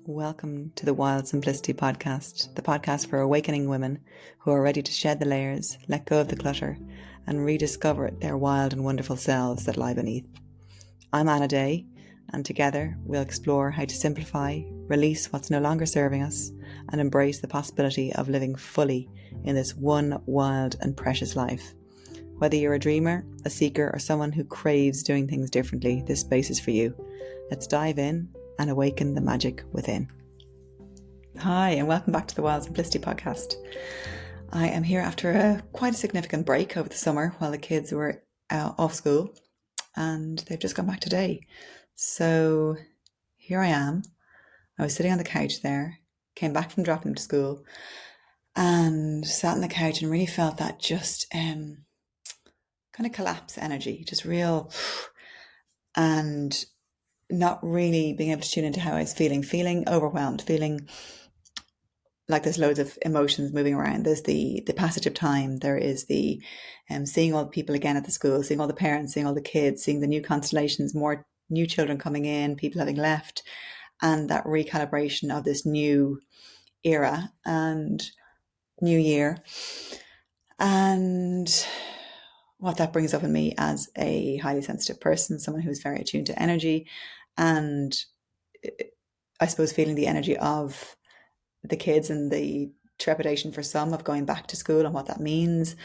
Welcome to the Wild Simplicity podcast, the podcast for awakening women who are ready to shed the layers, let go of the clutter, and rediscover their wild and wonderful selves that lie beneath. I'm Anna Day, and together we'll explore how to simplify, release what's no longer serving us, and embrace the possibility of living fully in this one wild and precious life. Whether you're a dreamer, a seeker, or someone who craves doing things differently, this space is for you. Let's dive in and awaken the magic within. Hi, and welcome back to the Wild Simplicity podcast. I am here after quite a significant break over the summer while the kids were off school, and they've just gone back today. So here I am. I was sitting on the couch there, came back from dropping them to school, and sat on the couch and really felt that just kind of collapse energy, just real, and not really being able to tune into how I was feeling overwhelmed, feeling like there's loads of emotions moving around. There's the passage of time. There is the seeing all the people again at the school, seeing all the parents, seeing all the kids, seeing the new constellations, more new children coming in, people having left, and that recalibration of this new era and new year. And what that brings up in me as a highly sensitive person, someone who's very attuned to energy, and I suppose feeling the energy of the kids and the trepidation for some of going back to school and what that means,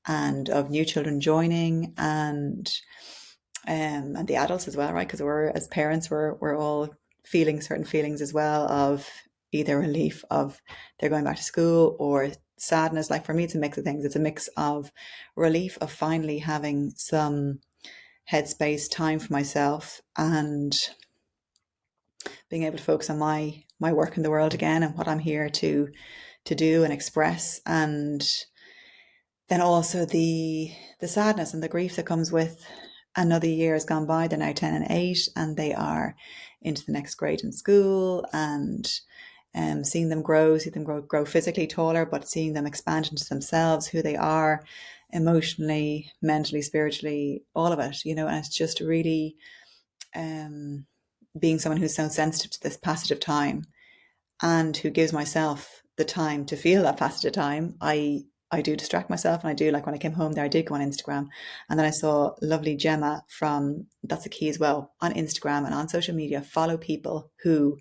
and of new children joining, and the adults as well, right? Because we're, as parents, we're all feeling certain feelings as well, of either relief of they're going back to school or sadness. Like for me, it's a mix of things. It's a mix of relief of finally having some headspace time for myself and being able to focus on my work in the world again and what I'm here to do and express. And then also the sadness and the grief that comes with another year has gone by. They're now 10 and 8, and they are into the next grade in school, and seeing them grow physically taller, but seeing them expand into themselves, who they are emotionally, mentally, spiritually, all of it, and it's just really being someone who's so sensitive to this passage of time and who gives myself the time to feel that passage of time. I do distract myself, and I do, like when I came home there, I did go on Instagram, and then I saw lovely Gemma from That's the Key as well on Instagram and on social media. Follow people who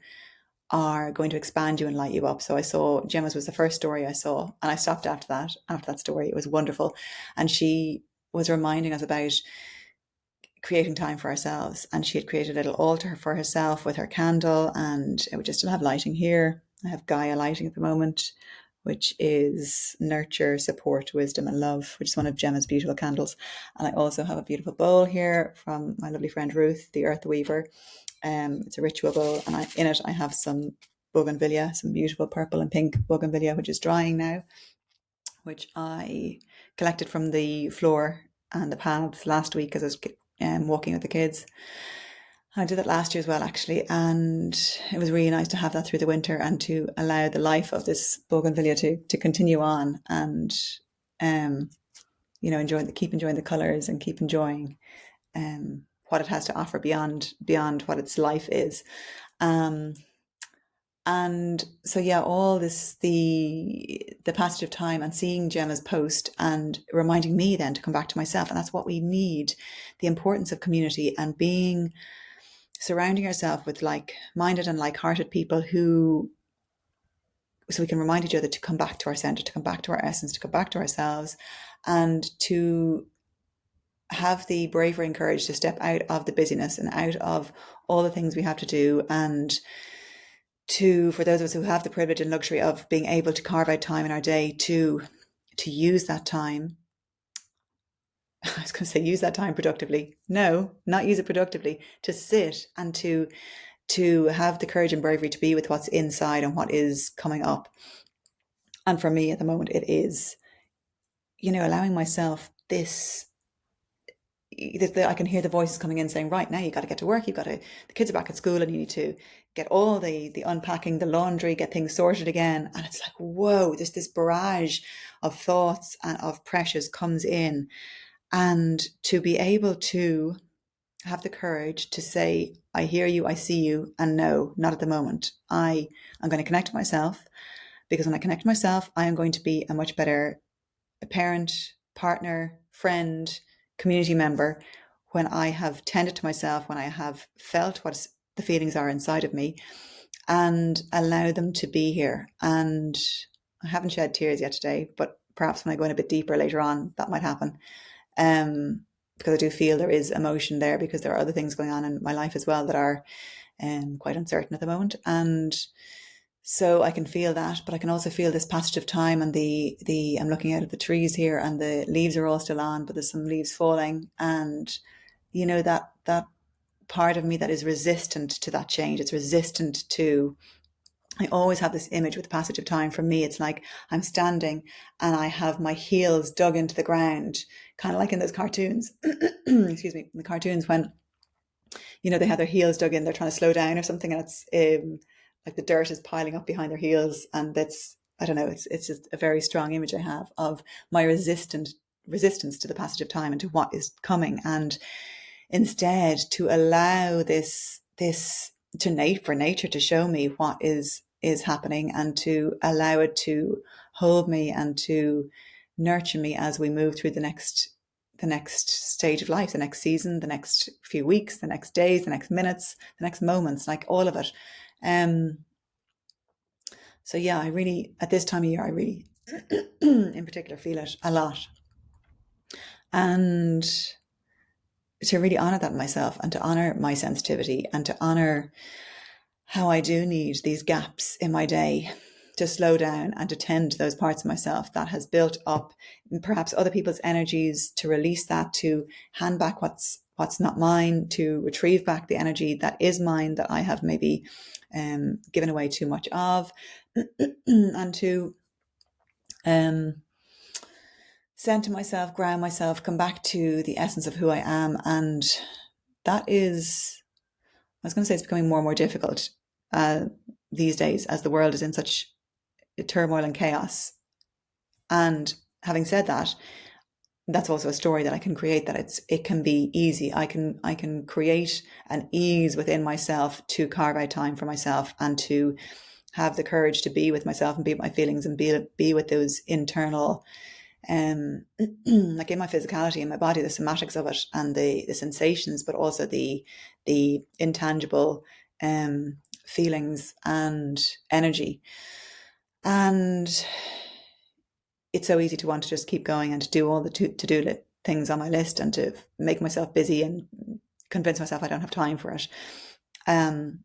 are going to expand you and light you up. So I saw Gemma's was the first story I saw, and I stopped after that story. It was wonderful, and she was reminding us about creating time for ourselves, and she had created a little altar for herself with her candle, and it would just still have lighting here. I have Gaia lighting at the moment, which is nurture, support, wisdom and love, which is one of Gemma's beautiful candles. And I also have a beautiful bowl here from my lovely friend Ruth, the Earth Weaver. It's a ritual bowl, and in it I have some bougainvillea, some beautiful purple and pink bougainvillea, which is drying now, which I collected from the floor and the paths last week as I was walking with the kids. I did that last year as well, actually, and it was really nice to have that through the winter and to allow the life of this bougainvillea to continue on, and keep enjoying the colours and keep enjoying what it has to offer beyond what its life is. And so, yeah, all this, the passage of time and seeing Gemma's post and reminding me then to come back to myself. And that's what we need, the importance of community and surrounding yourself with like-minded and like-hearted people so we can remind each other to come back to our center, to come back to our essence, to come back to ourselves, and to have the bravery and courage to step out of the busyness and out of all the things we have to do, and for those of us who have the privilege and luxury of being able to carve out time in our day to use that time. I was going to say use that time productively. No, not use it productively. To sit and to have the courage and bravery to be with what's inside and what is coming up. And for me at the moment, it is, allowing myself this. I can hear the voices coming in saying, right, now you got to get to work. The kids are back at school and you need to get all the unpacking, the laundry, get things sorted again. And it's like, whoa, there's this barrage of thoughts and of pressures comes in. And to be able to have the courage to say, I hear you, I see you, and no, not at the moment. I'm going to connect to myself, because when I connect to myself, I am going to be a much better parent, partner, friend, community member when I have tended to myself, when I have felt what the feelings are inside of me and allow them to be here. And I haven't shed tears yet today, but perhaps when I go in a bit deeper later on, that might happen. Because I do feel there is emotion there, because there are other things going on in my life as well that are quite uncertain at the moment. And so I can feel that, but I can also feel this passage of time, and I'm looking out at the trees here, and the leaves are all still on, but there's some leaves falling, and that part of me that is resistant to that change. It's resistant to. I always have this image with the passage of time. For me, it's like I'm standing and I have my heels dug into the ground, kind of like in those cartoons. Excuse me, in the cartoons when they have their heels dug in, they're trying to slow down or something, and it's like the dirt is piling up behind their heels, and that's, I don't know, it's just a very strong image I have of my resistance to the passage of time and to what is coming, and instead to allow for nature to show me what is happening, and to allow it to hold me and to nurture me as we move through the next stage of life, the next season, the next few weeks, the next days, the next minutes, the next moments, like all of it. So yeah, I really, at this time of year, I really in particular feel it a lot. And to really honor that in myself, and to honor my sensitivity, and to honor how I do need these gaps in my day to slow down and to tend to those parts of myself that has built up perhaps other people's energies, to release that, to hand back what's not mine, to retrieve back the energy that is mine, that I have maybe given away too much of, and to center myself, ground myself, come back to the essence of who I am. And that is, I was going to say, it's becoming more and more difficult these days, as the world is in such turmoil and chaos. And having said that, that's also a story that I can create, that it can be easy. I can create an ease within myself to carve out time for myself, and to have the courage to be with myself and be with my feelings, and be with those internal like in my physicality, in my body, the somatics of it, and the sensations, but also the intangible feelings and energy. And it's so easy to want to just keep going and to do all the to-do things on my list, and to make myself busy and convince myself I don't have time for it. And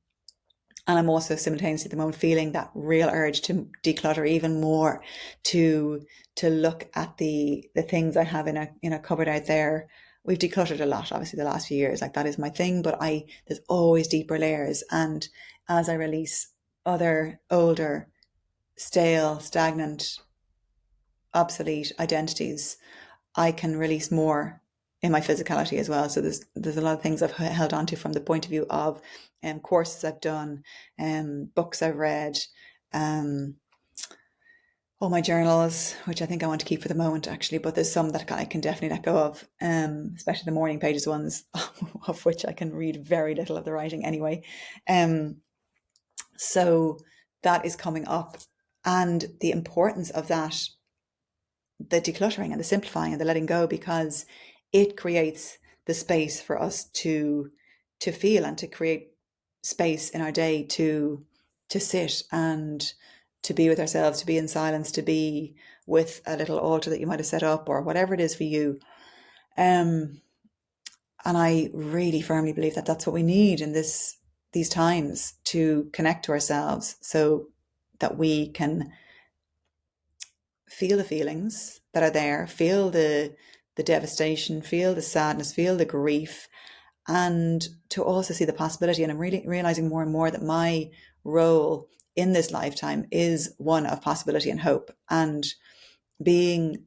I'm also simultaneously at the moment feeling that real urge to declutter even more, to look at the things I have in a cupboard out there. We've decluttered a lot, obviously, the last few years. Like, that is my thing, but there's always deeper layers. And as I release other older, stale, stagnant, obsolete identities, I can release more in my physicality as well. So there's a lot of things I've held on to from the point of view of courses I've done, books I've read, all my journals, which I think I want to keep for the moment, actually, but there's some that I can definitely let go of, especially the morning pages ones, of which I can read very little of the writing anyway. So that is coming up, and the importance of that, the decluttering and the simplifying and the letting go, because it creates the space for us to feel, and to create space in our day to sit and to be with ourselves, to be in silence, to be with a little altar that you might have set up, or whatever it is for you. And I really firmly believe that that's what we need in these times, to connect to ourselves, so that we can feel the feelings that are there, feel the devastation, feel the sadness, feel the grief, and to also see the possibility. And I'm really realizing more and more that my role in this lifetime is one of possibility and hope. And being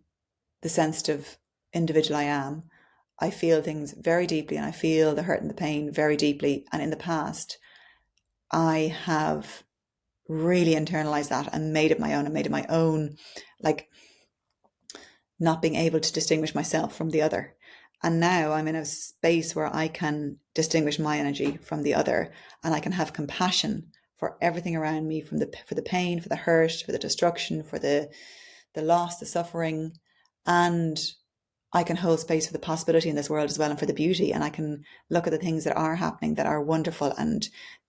the sensitive individual I am, I feel things very deeply, and I feel the hurt and the pain very deeply. And in the past, I have really internalized that and made it my own, and made it my own, like not being able to distinguish myself from the other. And now I'm in a space where I can distinguish my energy from the other, and I can have compassion for everything around me, for the pain, for the hurt, for the destruction, for the loss, the suffering. And I can hold space for the possibility in this world as well, and for the beauty. And I can look at the things that are happening that are wonderful, and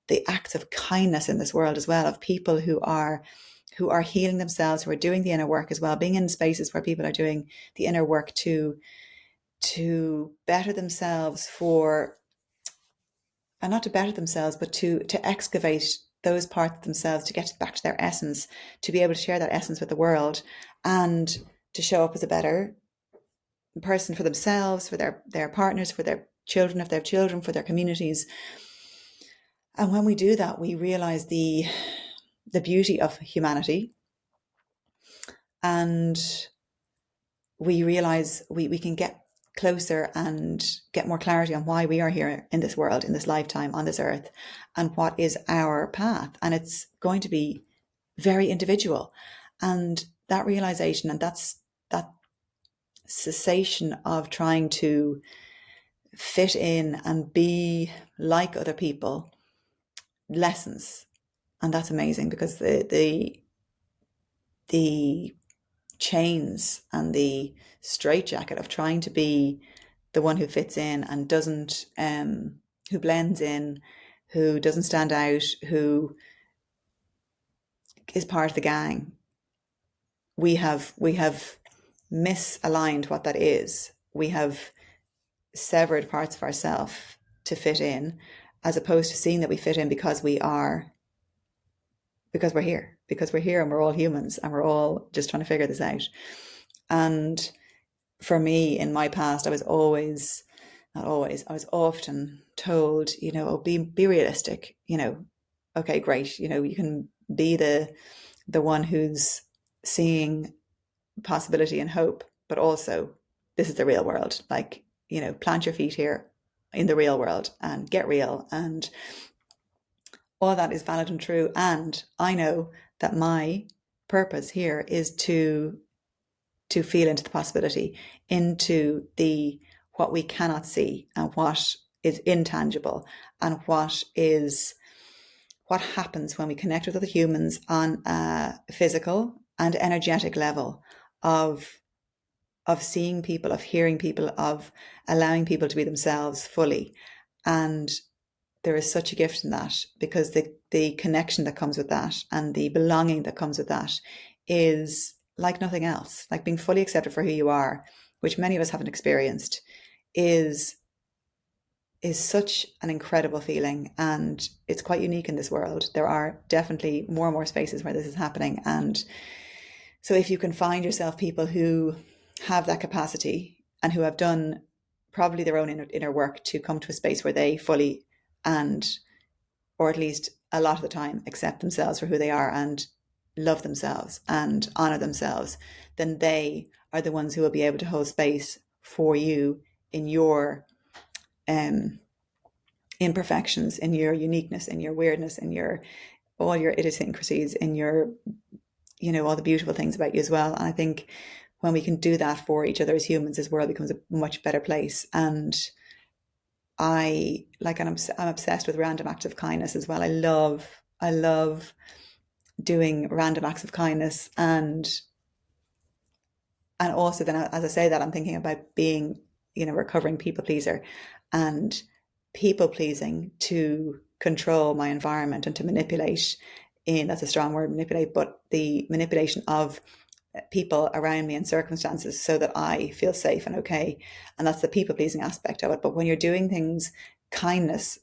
the acts of kindness in this world as well, of people who are healing themselves, who are doing the inner work as well, being in spaces where people are doing the inner work to better themselves for, and not to better themselves, but to excavate those parts of themselves, to get back to their essence, to be able to share that essence with the world, and to show up as a better person for themselves, for their partners, for their children, if they have children, for their communities. And when we do that, we realize the beauty of humanity, and we realize we can get closer and get more clarity on why we are here in this world, in this lifetime, on this earth, and what is our path. And it's going to be very individual. And that realization, and that cessation of trying to fit in and be like other people, lessens. And that's amazing, because the chains and the straitjacket of trying to be the one who fits in and doesn't, who blends in, who doesn't stand out, who is part of the gang. We have misaligned what that is. We have severed parts of ourselves to fit in, as opposed to seeing that we fit in because we're here and we're all humans and we're all just trying to figure this out. And for me, in my past, I was often told, oh, be realistic, okay, great. You can be the one who's seeing possibility and hope, but also this is the real world. Like, plant your feet here in the real world and get real. And all that is valid and true. And I know that my purpose here is to feel into the possibility, into what we cannot see, and what is intangible, and what happens when we connect with other humans on a physical and energetic level, of seeing people, of hearing people, of allowing people to be themselves fully. And there is such a gift in that, because the connection that comes with that and the belonging that comes with that is like nothing else. Like being fully accepted for who you are, which many of us haven't experienced, is such an incredible feeling, and it's quite unique in this world. There are definitely more and more spaces where this is happening. And so if you can find yourself people who have that capacity and who have done probably their own inner work to come to a space where they fully, and or at least a lot of the time, accept themselves for who they are and love themselves and honor themselves, then they are the ones who will be able to hold space for you in your imperfections, in your uniqueness, in your weirdness, in all your idiosyncrasies, in your, all the beautiful things about you as well. And I think when we can do that for each other as humans, this world becomes a much better place. And I'm obsessed with random acts of kindness as well. I love doing random acts of kindness, and also then, as I say that, I'm thinking about being, recovering people pleaser, and people pleasing to control my environment and to manipulate, that's a strong word, manipulate, but the manipulation of people around me and circumstances so that I feel safe and okay. And that's the people pleasing aspect of it. But when you're doing things, kindness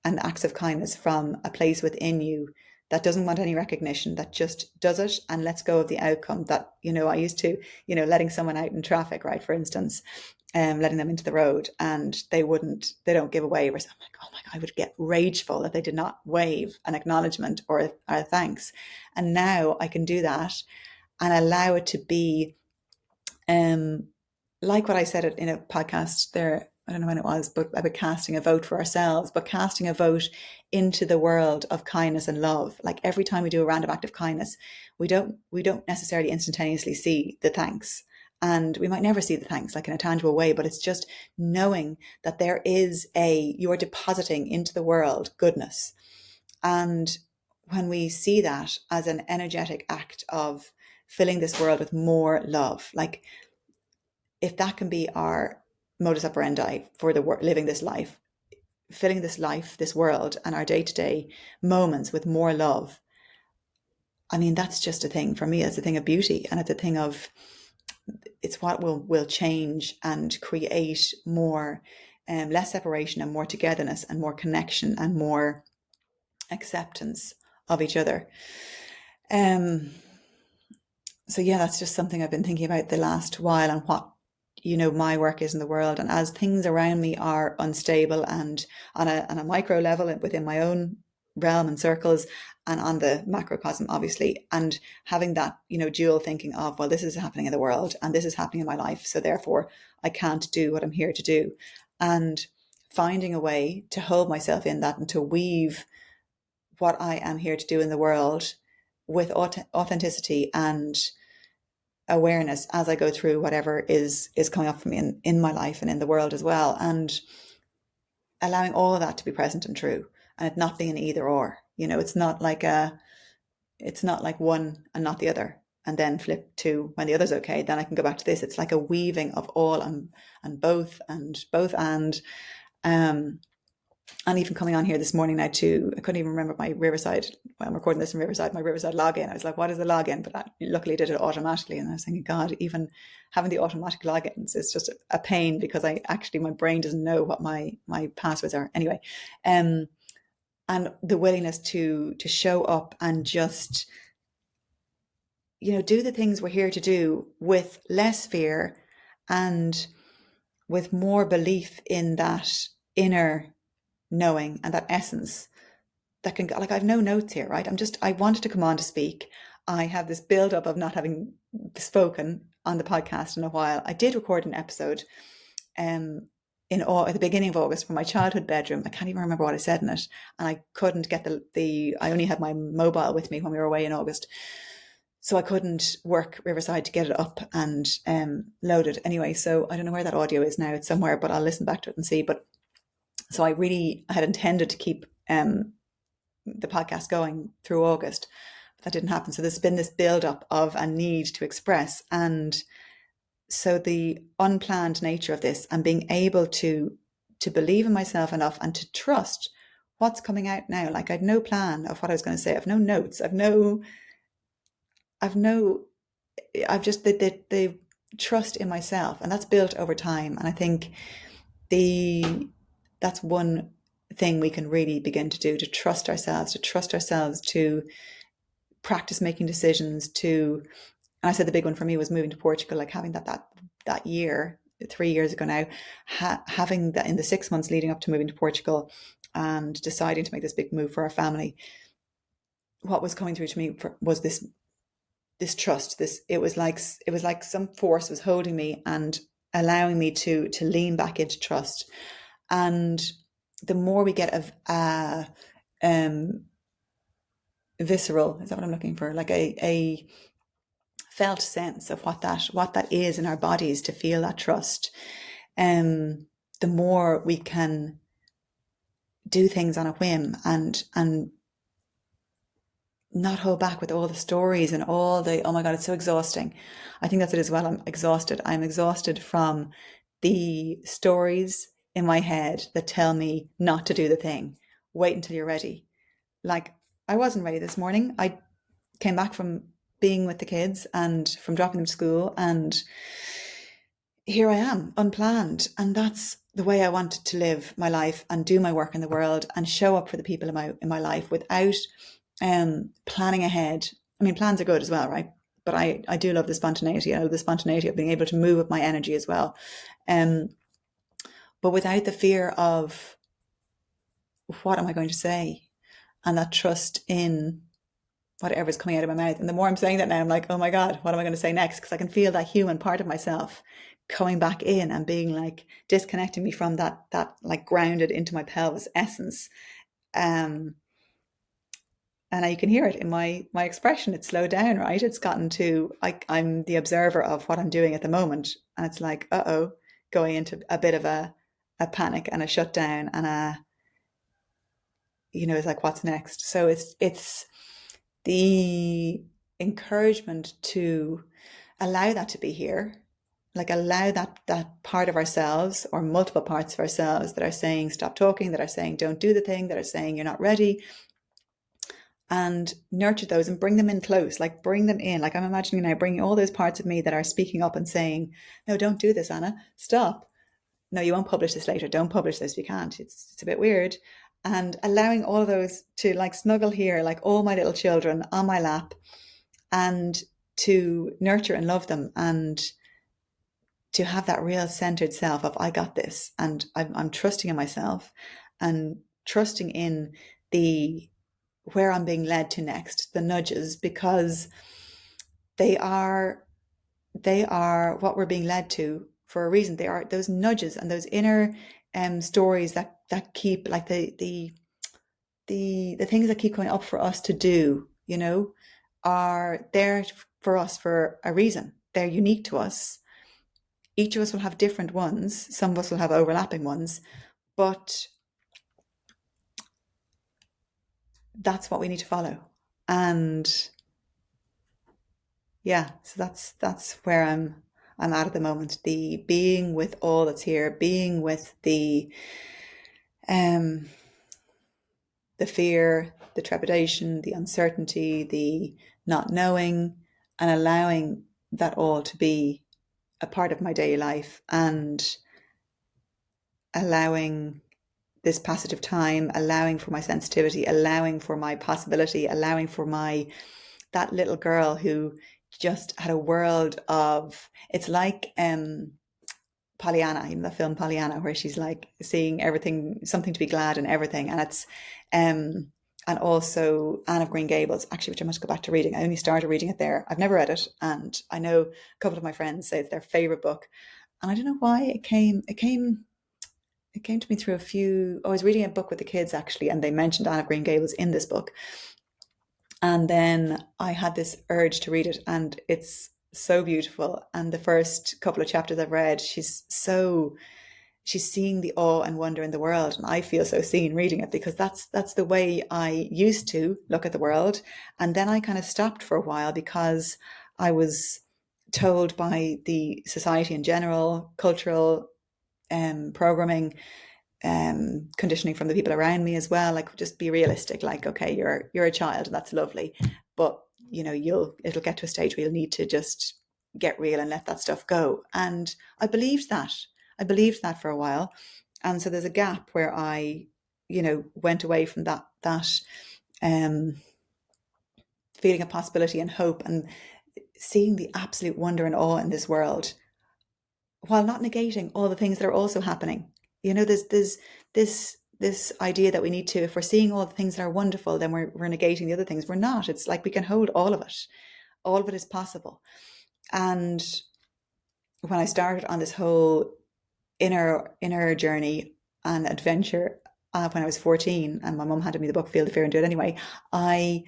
and acts of kindness from a place within you that doesn't want any recognition, that just does it and lets go of the outcome, that, I used to, letting someone out in traffic, right, for instance, letting them into the road, and they don't give a wave, or I'm like, oh my God, I would get rageful if they did not wave an acknowledgement or a thanks. And now I can do that and allow it to be, like what I said in a podcast there, I don't know when it was, but about casting a vote for ourselves, but casting a vote into the world of kindness and love. Like every time we do a random act of kindness, we don't necessarily instantaneously see the thanks And we might never see the thanks like in a tangible way, but it's just knowing that you're depositing into the world goodness. And when we see that as an energetic act of filling this world with more love, like if that can be our modus operandi for living this life, filling this world and our day-to-day moments with more love, I mean, that's just a thing for me. It's a thing of beauty, and it's a thing of, it's what will change and create more, less separation and more togetherness and more connection and more acceptance of each other. So yeah, that's just something I've been thinking about the last while, and what, my work is in the world. And as things around me are unstable, and on a micro level within my own realm and circles, and on the macrocosm, obviously, and having that, dual thinking of, well, this is happening in the world and this is happening in my life, so therefore I can't do what I'm here to do. And finding a way to hold myself in that and to weave what I am here to do in the world with authenticity and awareness as I go through whatever is coming up for me in my life and in the world as well, and allowing all of that to be present and true, and it not being an either or. It's not like one and not the other, and then flip to when the other's okay, then I can go back to this. It's like a weaving of all and both and even coming on here this morning now too, I couldn't even remember my Riverside. I'm recording this in Riverside, my Riverside login. I was like, what is the login? But I luckily did it automatically. And I was thinking, God, even having the automatic logins is just a pain, because my brain doesn't know what my passwords are. Anyway, and the willingness to show up and just, do the things we're here to do with less fear and with more belief in that inner knowing and that essence that can, like, I've no notes here, right? I wanted to come on to speak. I have this build up of not having spoken on the podcast in a while. I did record an episode at the beginning of August from my childhood bedroom. I can't even remember what I said in it, and I couldn't get I only had my mobile with me when we were away in August, so I couldn't work Riverside to get it up and loaded. Anyway, so I don't know where that audio is now. It's somewhere, but I'll listen back to it and see. But so I had intended to keep the podcast going through August, but that didn't happen. So there's been this build up of a need to express. And so the unplanned nature of this, and being able to believe in myself enough and to trust what's coming out now. Like, I had no plan of what I was going to say. I've no notes. I've just the trust in myself, and that's built over time. And I think that's one thing we can really begin to do, to trust ourselves, to practice making decisions, and I said the big one for me was moving to Portugal, like having that year, 3 years ago now, having that in the 6 months leading up to moving to Portugal and deciding to make this big move for our family. What was coming through to me was this trust. It was like some force was holding me and allowing me to lean back into trust. And the more we get of visceral, is that what I'm looking for? Like a felt sense of what that is in our bodies, to feel that trust, the more we can do things on a whim and not hold back with all the stories and all the, oh my God, it's so exhausting. I think that's it as well. I'm exhausted from the stories in my head that tell me not to do the thing. Wait until you're ready. Like, I wasn't ready this morning. I came back from being with the kids and from dropping them to school, and here I am, unplanned. And that's the way I wanted to live my life and do my work in the world and show up for the people in my life without planning ahead. I mean, plans are good as well, right? But I do love the spontaneity. I love the spontaneity of being able to move with my energy as well. But without the fear of, what am I going to say? And that trust in whatever's coming out of my mouth. And the more I'm saying that now, I'm like, oh my God, what am I going to say next? Because I can feel that human part of myself coming back in and being like, disconnecting me from that like grounded into my pelvis essence. And you can hear it in my expression. It's slowed down, right? It's gotten to, I'm the observer of what I'm doing at the moment. And it's like, uh-oh, going into a bit of a panic and a shutdown and it's like, what's next? So it's the encouragement to allow that to be here, like allow that part of ourselves or multiple parts of ourselves that are saying stop talking, that are saying don't do the thing, that are saying you're not ready, and nurture those and bring them in close, like bring them in. Like I'm imagining now bringing all those parts of me that are speaking up and saying, no, don't do this, Anna, stop. No, you won't publish this later. Don't publish this. We can't. It's a bit weird. And allowing all of those to like snuggle here, like all my little children on my lap, and to nurture and love them, and to have that real centered self of I got this, and I'm trusting in myself and trusting in the where I'm being led to next, the nudges, because they are what we're being led to for a reason. They are those nudges and those inner stories that keep like the things that keep coming up for us to do, are there for us for a reason. They're unique to us. Each of us will have different ones. Some of us will have overlapping ones, but that's what we need to follow. And yeah, so that's where I'm at the moment. The being with all that's here, being with um the fear, the trepidation, the uncertainty, the not knowing, and allowing that all to be a part of my daily life, and allowing this passage of time, allowing for my sensitivity, allowing for my possibility, allowing for that little girl who just had a world of, it's like Pollyanna, in the film Pollyanna, where she's like seeing everything, something to be glad in everything. And it's and also Anne of Green Gables, actually, which I must go back to reading. I only started reading it there. I've never read it, and I know a couple of my friends say it's their favorite book. And I don't know why it came to me through a few. I was reading a book with the kids actually, and they mentioned Anne of Green Gables in this book. And then I had this urge to read it, and it's so beautiful. And the first couple of chapters I've read, she's seeing the awe and wonder in the world, and I feel so seen reading it, because that's the way I used to look at the world. And then I kind of stopped for a while because I was told by the society in general, cultural programming, conditioning from the people around me as well, like just be realistic, like okay, you're a child and that's lovely, but it'll get to a stage where you'll need to just get real and let that stuff go. And I believed that for a while. And so there's a gap where I went away from that um feeling of possibility and hope, and seeing the absolute wonder and awe in this world, while not negating all the things that are also happening. There's this idea that we need to, if we're seeing all the things that are wonderful, then we're negating the other things. We're not. It's like we can hold all of it. All of it is possible. And when I started on this whole inner journey and adventure, when I was 14, and my mum handed me the book Feel the Fear and Do It Anyway, I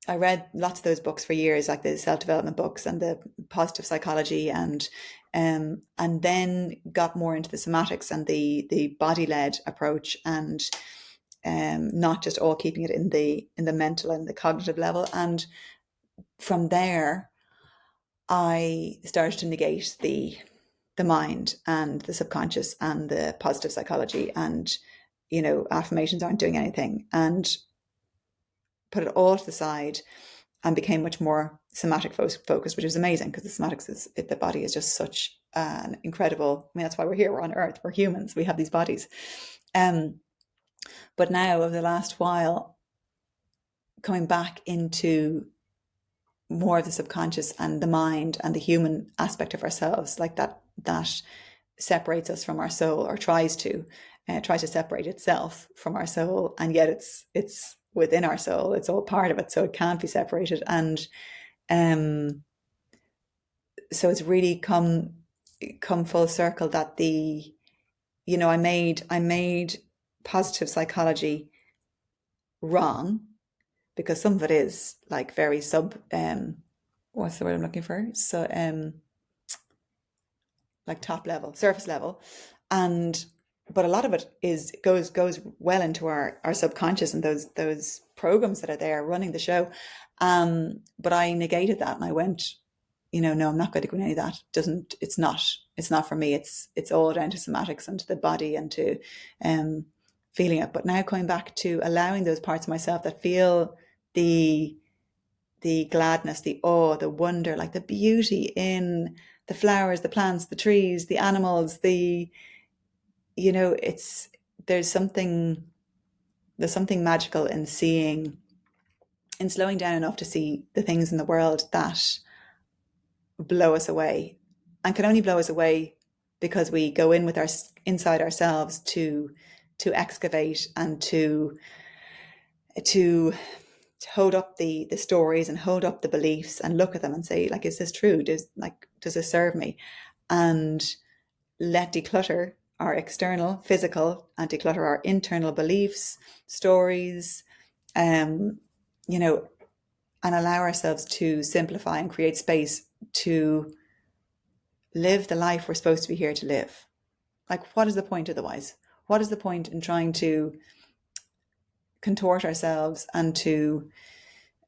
I read lots of those books for years, like the self-development books and the positive psychology, and then got more into the somatics and the body-led approach, and not just all keeping it in the mental and the cognitive level. And from there, I started to negate the mind and the subconscious and the positive psychology, and affirmations aren't doing anything, and put it all to the side, and became much more somatic focused, which is amazing, because the somatics the body is just such an incredible, I mean, that's why we're here, we're on earth, we're humans, we have these bodies. But now, over the last while, coming back into more of the subconscious and the mind and the human aspect of ourselves, like that separates us from our soul, or tries to separate itself from our soul, and yet it's within our soul, it's all part of it, so it can't be separated. And so it's really come full circle that I made positive psychology wrong, because some of it is like very what's the word I'm looking for? So like top level, surface level. And but a lot of it is goes well into our subconscious and those programs that are there running the show. But I negated that and I went, no, I'm not going to go into any of that. It's not for me. It's all down to somatics and to the body and to feeling it. But now coming back to allowing those parts of myself that feel the gladness, the awe, the wonder, like the beauty in the flowers, the plants, the trees, the animals, it's there's something there's something magical in slowing down enough to see the things in the world that blow us away and can only blow us away because we go in with our inside ourselves to excavate and to hold up the stories and hold up the beliefs and look at them and say, like, is this true? Does this serve me? And let declutter our external physical and declutter our internal beliefs, stories, um, you know, and allow ourselves to simplify and create space to live the life we're supposed to be here to live. Like, what is the point otherwise? What is the point in trying to contort ourselves and to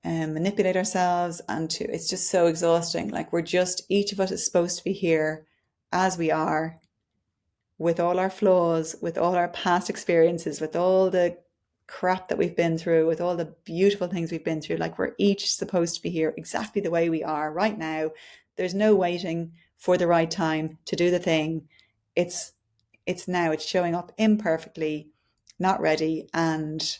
manipulate ourselves it's just so exhausting. Like, each of us is supposed to be here as we are, with all our flaws, with all our past experiences, with all the crap that we've been through, with all the beautiful things we've been through. Like, we're each supposed to be here exactly the way we are right now. There's no waiting for the right time to do the thing. It's now. It's showing up imperfectly, not ready, and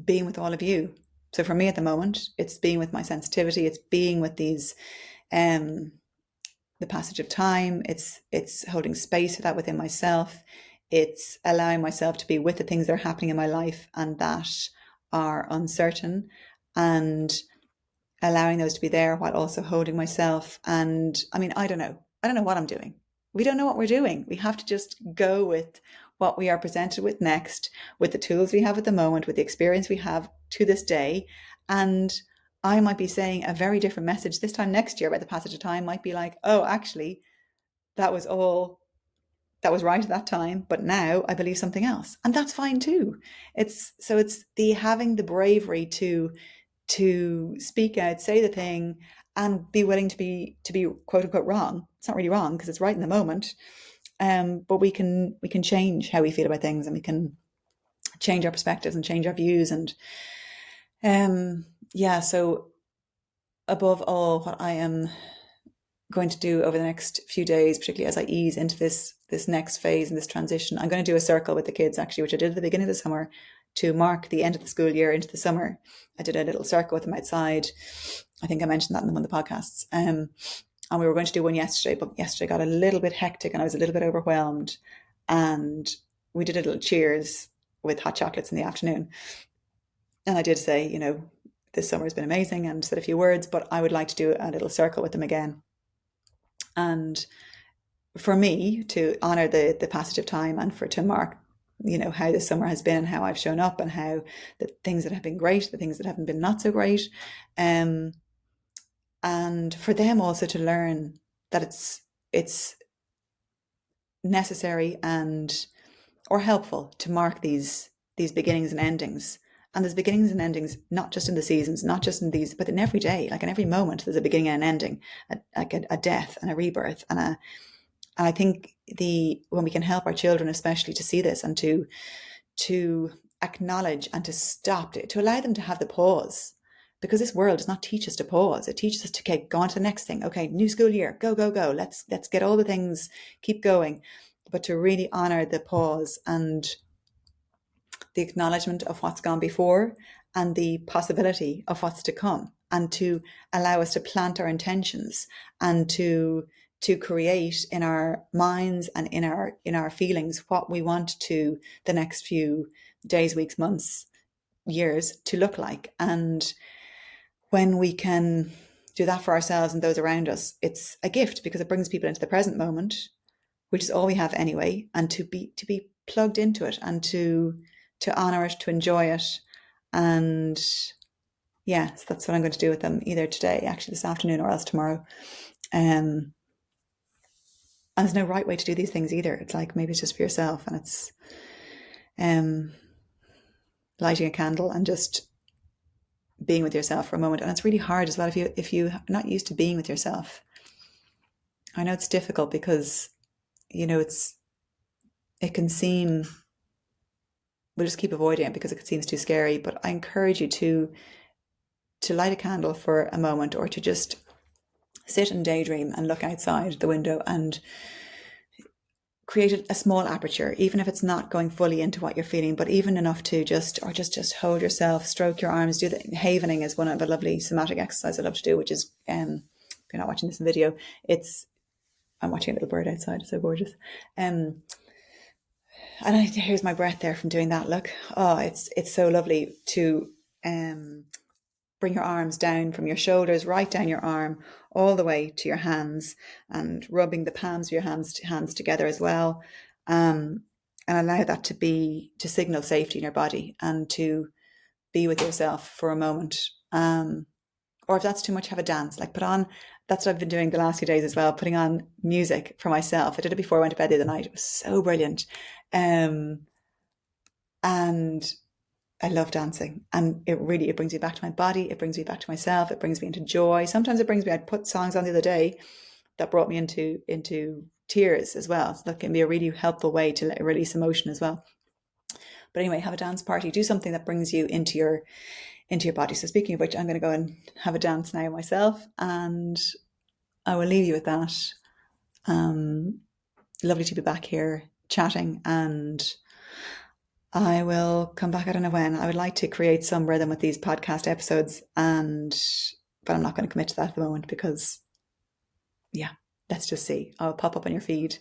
being with all of you. So for me at the moment, it's being with my sensitivity. It's being with these the passage of time. It's holding space for that within myself. It's allowing myself to be with the things that are happening in my life and that are uncertain, and allowing those to be there while also holding myself. And I mean, I don't know what I'm doing. We don't know what we're doing. We have to just go with what we are presented with next, with the tools we have at the moment, with the experience we have to this day. And I might be saying a very different message this time next year. By the passage of time, might be like, oh, actually, that was right at that time, but now I believe something else, and that's fine too. It's the having the bravery to speak out, say the thing, and be willing to be quote unquote wrong. It's not really wrong because it's right in the moment. But we can change how we feel about things, and we can change our perspectives and change our views. And yeah, so above all, what I am going to do over the next few days, particularly as I ease into this next phase and this transition, I'm going to do a circle with the kids, actually, which I did at the beginning of the summer to mark the end of the school year into the summer. I did a little circle with them outside. I think I mentioned that in one of the podcasts. And we were going to do one yesterday, but yesterday got a little bit hectic and I was a little bit overwhelmed. And we did a little cheers with hot chocolates in the afternoon. And I did say, this summer has been amazing, and said a few words, but I would like to do a little circle with them again. And for me to honor the passage of time, and to mark, how the summer has been and how I've shown up and how the things that have been great, the things that haven't been not so great. And for them also to learn that it's necessary or helpful to mark these beginnings and endings. And there's beginnings and endings, not just in the seasons, not just in these, but in every day. Like in every moment, there's a beginning and an ending, like a death and a rebirth. And I think when we can help our children, especially, to see this and to acknowledge and to stop, to allow them to have the pause, because this world does not teach us to pause. It teaches us to go on to the next thing. Okay, new school year, go, go, go. Let's get all the things, keep going. But to really honor the pause and the acknowledgement of what's gone before and the possibility of what's to come, and to allow us to plant our intentions and to create in our minds and in our feelings what we want to the next few days, weeks, months, years to look like. And when we can do that for ourselves and those around us, it's a gift, because it brings people into the present moment, which is all we have anyway, and to be plugged into it and to honor it, to enjoy it. And yeah, so that's what I'm going to do with them, either today, actually this afternoon, or else tomorrow. And there's no right way to do these things either. It's like, maybe it's just for yourself, and it's lighting a candle and just being with yourself for a moment. And it's really hard as well if you're not used to being with yourself. I know it's difficult because, it can seem, we'll just keep avoiding it because it seems too scary. But I encourage you to light a candle for a moment, or to just sit and daydream and look outside the window and create a small aperture, even if it's not going fully into what you're feeling, but even enough to just hold yourself, stroke your arms. Do the havening is one of a lovely somatic exercise I love to do, which is, if you're not watching this in video, I'm watching a little bird outside. It's so gorgeous. And here's my breath there from doing that. Look, it's so lovely to bring your arms down from your shoulders, right down your arm, all the way to your hands, and rubbing the palms of your hands together as well. And allow that to signal safety in your body, and to be with yourself for a moment. Or if that's too much, have a dance. Like, that's what I've been doing the last few days as well, putting on music for myself. I did it before I went to bed the other night. It was so brilliant. And I love dancing, and it brings me back to my body. It brings me back to myself. It brings me into joy. Sometimes I put songs on the other day that brought me into tears as well. So that can be a really helpful way to release emotion as well. But anyway, have a dance party. Do something that brings you into your body. So speaking of which, I'm going to go and have a dance now myself, and I will leave you with that. Lovely to be back here chatting, and I will come back. I don't know when. I would like to create some rhythm with these podcast episodes, but I'm not going to commit to that at the moment because, yeah, let's just see. I'll pop up on your feed.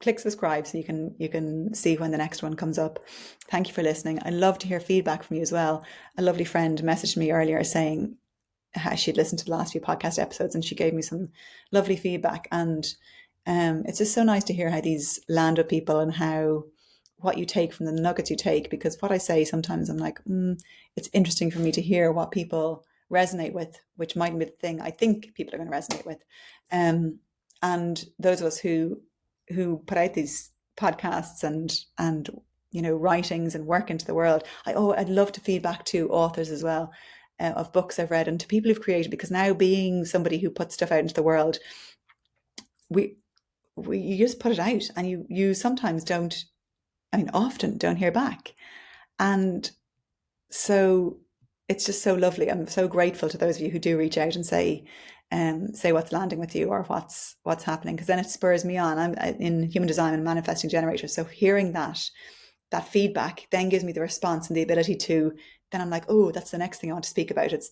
Click subscribe so you can see when the next one comes up. Thank you for listening. I love to hear feedback from you as well. A lovely friend messaged me earlier saying she'd listened to the last few podcast episodes, and she gave me some lovely feedback. And it's just so nice to hear how these land with people, and what you take from the nuggets you take. Because what I say sometimes, I'm like, it's interesting for me to hear what people resonate with, which mightn't be the thing I think people are going to resonate with. And those of us who put out these podcasts and writings and work into the world, I'd love to feed back to authors as well, of books I've read, and to people who've created. Because now, being somebody who puts stuff out into the world, you just put it out, and you sometimes often don't hear back. And so it's just so lovely. I'm so grateful to those of you who do reach out and say what's landing with you, or what's happening, because then it spurs me on. I'm in human design and manifesting generator, so hearing that feedback then gives me the response and the ability to, then I'm like, oh, that's the next thing I want to speak about. It's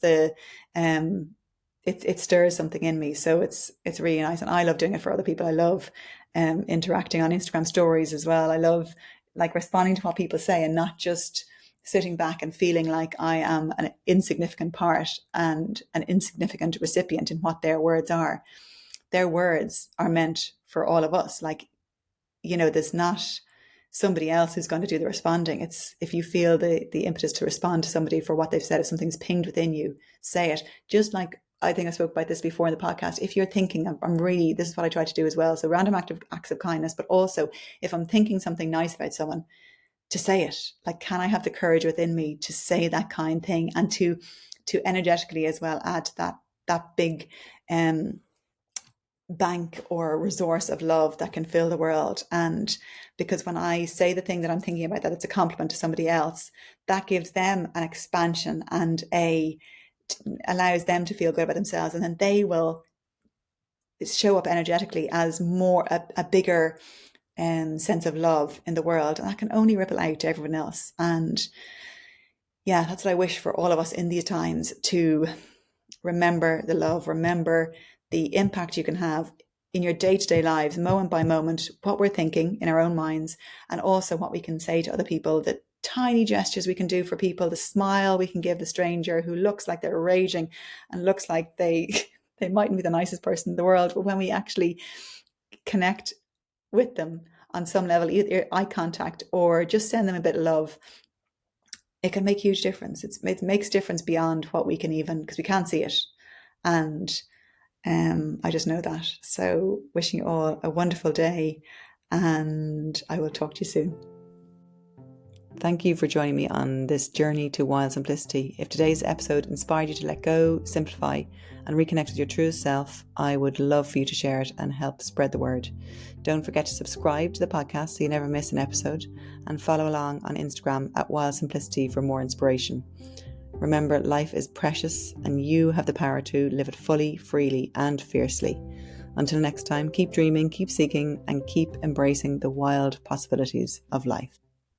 it stirs something in me. So it's really nice, and I love doing it for other people. I love interacting on Instagram stories as well. I love responding to what people say, and not just sitting back and feeling like I am an insignificant part and an insignificant recipient in what their words are. Their words are meant for all of us. There's not somebody else who's going to do the responding. It's, if you feel the impetus to respond to somebody for what they've said, if something's pinged within you, say it. Just like, I think I spoke about this before in the podcast. If you're thinking, this is what I try to do as well. So random acts of kindness, but also if I'm thinking something nice about someone, to say it. Can I have the courage within me to say that kind thing, and to energetically as well add that big bank or resource of love that can fill the world. And because when I say the thing that I'm thinking about, that it's a compliment to somebody else, that gives them an expansion and allows them to feel good about themselves, and then they will show up energetically as more a bigger sense of love in the world, and that can only ripple out to everyone else. And yeah, that's what I wish for all of us in these times, to remember the love, remember the impact you can have in your day-to-day lives, moment by moment, what we're thinking in our own minds, and also what we can say to other people, the tiny gestures we can do for people, the smile we can give the stranger who looks like they're raging and looks like they mightn't be the nicest person in the world, but when we actually connect with them on some level, either eye contact or just send them a bit of love, it can make a huge difference. It makes difference beyond what we can even, because we can't see it. And I just know that. So wishing you all a wonderful day, and I will talk to you soon. Thank you for joining me on this journey to wild simplicity. If today's episode inspired you to let go, simplify, and reconnect with your truest self, I would love for you to share it and help spread the word. Don't forget to subscribe to the podcast so you never miss an episode, and follow along on Instagram at Wild Simplicity for more inspiration. Remember, life is precious and you have the power to live it fully, freely, and fiercely. Until next time, keep dreaming, keep seeking, and keep embracing the wild possibilities of life.